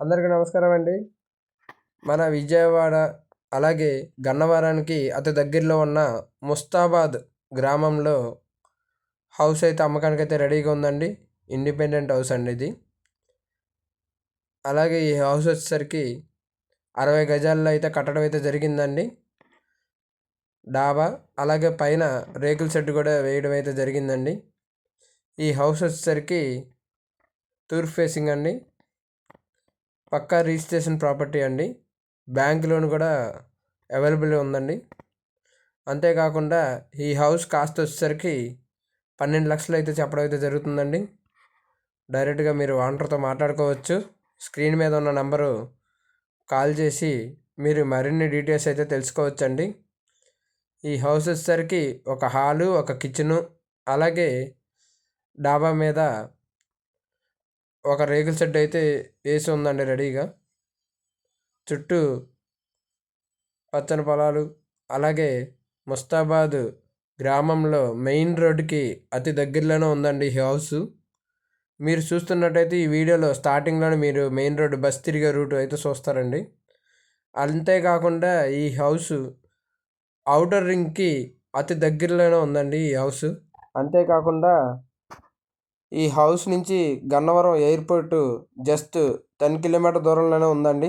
అందరికీ నమస్కారం అండి. మన విజయవాడ అలాగే గన్నవరానికి అతి దగ్గరలో ఉన్న ముస్తాబాద్ గ్రామంలో హౌస్ అయితే అమ్మకానికి అయితే రెడీగా ఉందండి. ఇండిపెండెంట్ హౌస్ అండి ఇది. అలాగే ఈ హౌస్ వచ్చేసరికి 60 గజాల్లో అయితే కట్టడం అయితే జరిగిందండి. డాబా అలాగే పైన రేకుల షెడ్ కూడా వేయడం అయితే జరిగిందండి. ఈ హౌస్ వచ్చేసరికి తూర్పు ఫేసింగ్ అండి. పక్కా రిజిస్ట్రేషన్ ప్రాపర్టీ అండి. బ్యాంక్ లోన్ కూడా అవైలబుల్ ఉందండి. అంతేకాకుండా ఈ హౌస్ కాస్ట్ వచ్చేసరికి 12 లక్షలు అయితే చెప్పడం అయితే జరుగుతుందండి. డైరెక్ట్గా మీరు ఓనర్తో మాట్లాడుకోవచ్చు. స్క్రీన్ మీద ఉన్న నంబరు కాల్ చేసి మీరు మరిన్ని డీటెయిల్స్ అయితే తెలుసుకోవచ్చండి. ఈ హౌస్ వచ్చేసరికి ఒక హాలు, ఒక కిచెను, అలాగే డాబా మీద ఒక రేకుల షెడ్ అయితే వేసి ఉందండి రెడీగా. చుట్టూ పచ్చని పొలాలు, అలాగే ముస్తాబాద్ గ్రామంలో మెయిన్ రోడ్డుకి అతి దగ్గరలోనే ఉందండి ఈ హౌస్. మీరు చూస్తున్నట్టయితే ఈ వీడియోలో స్టార్టింగ్లోనే మీరు మెయిన్ రోడ్డు బస్ తిరిగే రూట్ అయితే చూస్తారండి. అంతేకాకుండా ఈ హౌస్ ఔటర్ రింగ్కి అతి దగ్గరలోనే ఉందండి ఈ హౌస్. అంతేకాకుండా ఈ హౌస్ నుంచి గన్నవరం ఎయిర్పోర్టు జస్ట్ 10 కిలోమీటర్ దూరంలోనే ఉందండి.